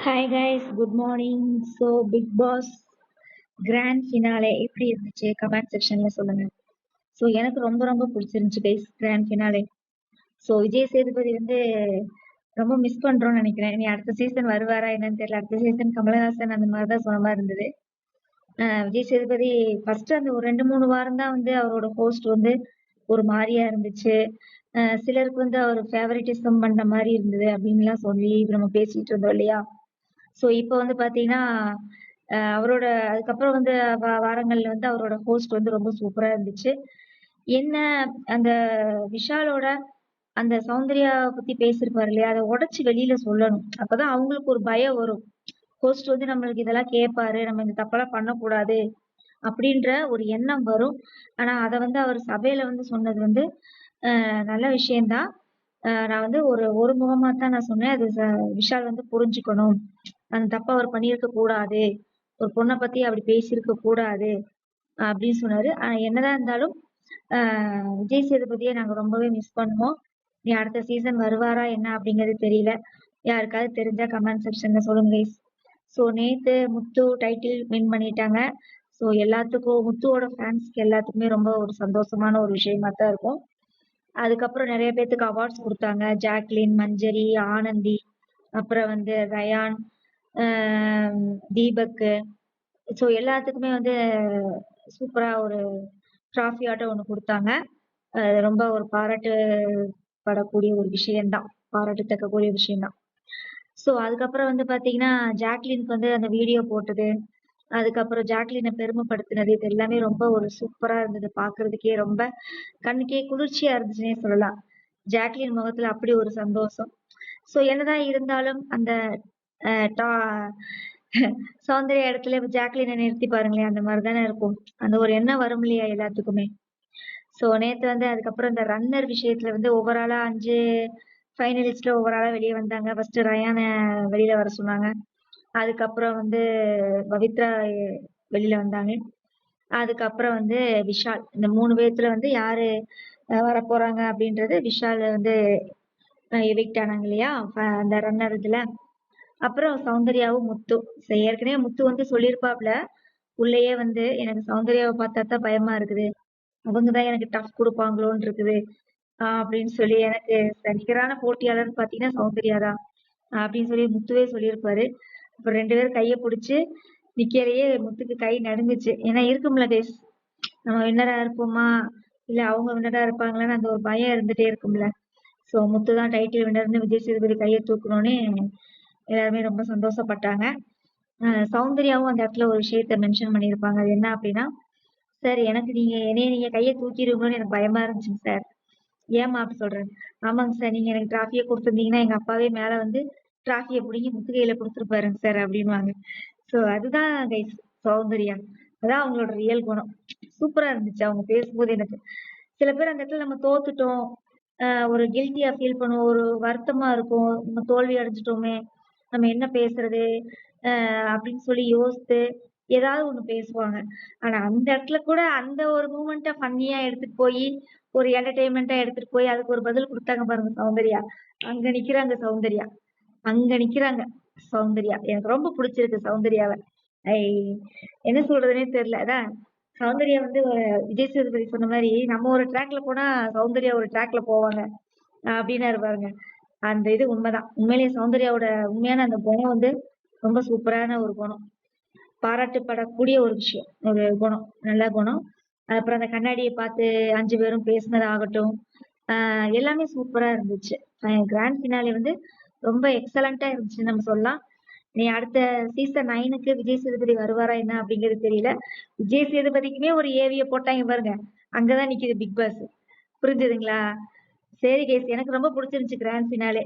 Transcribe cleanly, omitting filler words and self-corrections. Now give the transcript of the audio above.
Hi guys, good morning. So Bigg Boss grand finale எப்படி இருந்துச்சு comment செக்ஷன்ல சொல்லுங்க. ஸோ எனக்கு ரொம்ப ரொம்ப பிடிச்சிருந்துச்சு guys grand finale. So Vijay Sethupathi வந்து ரொம்ப மிஸ் பண்றோம்னு நினைக்கிறேன். நீ அடுத்த சீசன் வருவாரா என்னன்னு தெரியல. அடுத்த சீசன் கமலஹாசன் அந்த மாதிரி தான் சொன்ன மாதிரி இருந்தது. விஜய் சேதுபதி ஃபர்ஸ்ட் அந்த ஒரு 2-3 வாரம் தான் வந்து அவரோட ஹோஸ்ட் வந்து ஒரு மாதிரியா இருந்துச்சு. சிலருக்கு வந்து அவர் ஃபேவரட்டிசம் பண்ண மாதிரி இருந்தது அப்படின்லாம் சொல்லி நம்ம பேசிட்டு இருந்தோம் இல்லையா. ஸோ இப்போ வந்து பார்த்தீங்கன்னா, அவரோட அதுக்கப்புறம் வந்து வாரங்கள்ல வந்து அவரோட ஹோஸ்ட் வந்து ரொம்ப சூப்பரா இருந்துச்சு. என்ன அந்த விஷாலோட அந்த சௌந்தர்யா பத்தி பேசியிருப்பாரு இல்லையா? அத உடைச்சு வெளியில சொல்லணும். அப்பதான் அவங்களுக்கு ஒரு பயம் வரும். ஹோஸ்ட் வந்து நம்மளுக்கு இதெல்லாம் கேட்பாரு. நம்ம இந்த தப்பெல்லாம் பண்ணக்கூடாது. அப்படின்ற ஒரு எண்ணம் வரும். ஆனா அத வந்து அவர் சபையில வந்து சொன்னது வந்து நல்ல விஷயம் தான். நான் வந்து ஒரு முகமா தான் நான் சொன்னேன். அது விஷால் வந்து புரிஞ்சுக்கணும். அந்த தப்ப அவர் பண்ணியிருக்க கூடாது. ஒரு பொண்ண பத்தி அப்படி பேசியிருக்க கூடாது அப்படின்னு சொன்னாரு. ஆனா என்னதான் இருந்தாலும் அ விஜய் சேதுபதிய நாங்க ரொம்பவே மிஸ் பண்ணுவோம். இனி அடுத்த சீசன் வருவாரா என்ன அப்படிங்கிறது தெரியல. யாருக்காவது தெரிஞ்சா கமெண்ட் செக்ஷன்ல சொல்லுங்க கைஸ். ஸோ நேத்து முத்து டைட்டில் வின் பண்ணிட்டாங்க. ஸோ எல்லாத்துக்கும் முத்துவோட ஃபேன்ஸ்க்கு எல்லாத்துக்குமே ரொம்ப ஒரு சந்தோஷமான ஒரு விஷயமா தான் இருக்கும். அதுக்கப்புறம் நிறைய பேத்துக்கு அவார்ட்ஸ் கொடுத்தாங்க. ஜாக்லின், மஞ்சரி, ஆனந்தி, அப்புறம் வந்து ரயான், தீபக். ஸோ எல்லாத்துக்குமே வந்து சூப்பரா ஒரு ட்ராஃபி ஆட்டம் ஒண்ணு குடுத்தாங்க. அது ரொம்ப ஒரு பாராட்டப்படக்கூடிய ஒரு விஷயம் தான். பாராட்டத்தக்கக்கூடிய விஷயம் தான். ஸோ அதுக்கப்புறம் வந்து பார்த்தீங்கன்னா, ஜாக்லினுக்கு வந்து அந்த வீடியோ போட்டது, அதுக்கப்புறம் ஜாக்லின பெருமைப்படுத்தினது, இது எல்லாமே ரொம்ப ஒரு சூப்பரா இருந்தது. பார்க்கறதுக்கே ரொம்ப கண்ணுக்கே குளிர்ச்சியா இருந்துச்சுன்னே சொல்லலாம். ஜாக்லின் முகத்துல அப்படி ஒரு சந்தோஷம். ஸோ என்னதான் இருந்தாலும் அந்த அ டா சௌந்தர்யா இடத்துல இப்ப ஜாக்லின நிறுத்தி பாருங்களேன். அந்த மாரி தானே இருக்கும். அந்த ஒரு எண்ணம் வரும் இல்லையா எல்லாத்துக்குமே. ஸோ நேத்து வந்து அதுக்கப்புறம் இந்த ரன்னர் விஷயத்துல வந்து ஓவராலா 5 ஃபைனலிஸ்ட்ல ஓவராலா வெளிய வந்தாங்க. ஃபர்ஸ்ட் ரயான வெளியில வர சொன்னாங்க. அதுக்கப்புறம் வந்து பவித்ரா வெளியில வந்தாங்க. அதுக்கப்புறம் வந்து விஷால். இந்த 3 பேத்துல வந்து யாரு வரப்போறாங்க அப்படின்றது விஷால் வந்து எவிக்ட் ஆனாங்க இல்லையா? அந்த ரன்னர் இதுல. அப்புறம் சௌந்தர்யாவும் முத்து. ஏற்கனவே முத்து வந்து சொல்லியிருப்பாப்ல. உள்ளேயே வந்து எனக்கு சௌந்தர்யாவ பார்த்தா தான் பயமா இருக்குது. அவங்க தான் எனக்கு டஃப் குடுப்பாங்களோன்னு இருக்குது. அப்படின்னு சொல்லி எனக்கு நிகரான போட்டியாளர்ன்னு பார்த்தீங்கன்னா சௌந்தர்யா தான். அப்படின்னு சொல்லி முத்துவே சொல்லியிருப்பாரு. அப்புறம் 2 பேரும் கைய புடிச்சு நிக்கையிலேயே முத்துக்கு கை நடுங்குச்சு. ஏன்னா இருக்கும்ல கைஸ். நம்ம வின்னரா இருப்போமா? இல்ல அவங்க வின்னரா இருப்பாங்களான்னு அந்த ஒரு பயம் இருந்துட்டே இருக்கும்ல. ஸோ முத்து தான் டைட்டில் வின்னர்ன்னு விஜய் சேதுபதி கைய தூக்குனோனே எல்லாருமே ரொம்ப சந்தோஷப்பட்டாங்க. சௌந்தர்யாவும் அந்த இடத்துல ஒரு விஷயத்த மென்ஷன் பண்ணியிருப்பாங்க. அது என்ன அப்படின்னா, சார் எனக்கு என்னைய நீங்க கைய தூக்கிருவீங்களோன்னு எனக்கு பயமா இருந்துச்சுங்க சார். ஏம்மா அப்படி சொல்றேன்? ஆமாங்க சார். நீங்க எனக்கு டிராஃபிய குடுத்திருந்தீங்கன்னா, எங்க அப்பாவே மேல வந்து டிராஃபிய புடுங்கி முத்து கையில குடுத்துருப்பாருங்க சார் அப்படின்னுவாங்க. ஸோ அதுதான் கைஸ் சௌந்தர்யா. அதான் அவங்களோட ரியல் குணம். சூப்பரா இருந்துச்சு அவங்க பேசும்போது எனக்கு. சில பேர் அந்த இடத்துல நம்ம தோத்துட்டோம். ஒரு கில்ட்டியா ஃபீல் பண்ணுவோம். ஒரு வருத்தமா இருக்கும். நம்ம தோல்வி அடைஞ்சுட்டோமே! நம்ம என்ன பேசுறது? அப்படின்னு சொல்லி யோசித்து, ஏதாவது ஒண்ணு பேசுவாங்க. ஆனா அந்த இடத்துல கூட அந்த ஒரு மூமெண்ட்ட ஃபன்னியா எடுத்துட்டு போயி, ஒரு என்டர்டெயின்மென்ட்டா எடுத்துட்டு போய் அதுக்கு ஒரு பதில் குடுத்தாங்க பாருங்க சௌந்தர்யா. அங்க நிக்கிறாங்க சௌந்தர்யா. அங்க நிக்கிறாங்க சௌந்தர்யா. எனக்கு ரொம்ப புடிச்சிருக்கு சௌந்தர்யாவ. ஐ என்ன சொல்றதுன்னே தெரியல. அதான் சௌந்தர்யா வந்து விஜய் சேதுபதி சொன்ன மாரி, நம்ம ஒரு ட்ராக்ல போனா சௌந்தர்யா ஒரு ட்ராக்ல போவாங்க. அப்டின்னாரு பாருங்க. அந்த இது உண்மதான். உண்மையிலேயே சௌந்தர்யாவோட உண்மையான அந்த குணம் வந்து ரொம்ப சூப்பரான ஒரு குணம். பாராட்டப்படக்கூடிய ஒரு விஷயம். ஒரு குணம். நல்ல குணம். அப்புறம் அந்த கண்ணாடிய பார்த்து 5 பேரும் பேசினது ஆகட்டும். எல்லாமே சூப்பரா இருந்துச்சு. கிராண்ட் ஃபினாலே வந்து ரொம்ப எக்ஸலன்ட்டா இருந்துச்சுன்னு நம்ம சொல்லலாம். இனி அடுத்த சீசன் 9க்கு விஜய் சேதுபதி வருவாரா என்ன அப்படிங்கிறது தெரியல. விஜய் சேதுபதிக்குமே ஒரு ஏவிய போட்டாங்க பாருங்க. அங்கதான் நிக்குது பிக் பாஸ். புரிஞ்சுதுங்களா? சரி கைஸ், எனக்கு ரொம்ப புடிச்சிருந்துச்சு கிராண்ட் ஃபினாலே.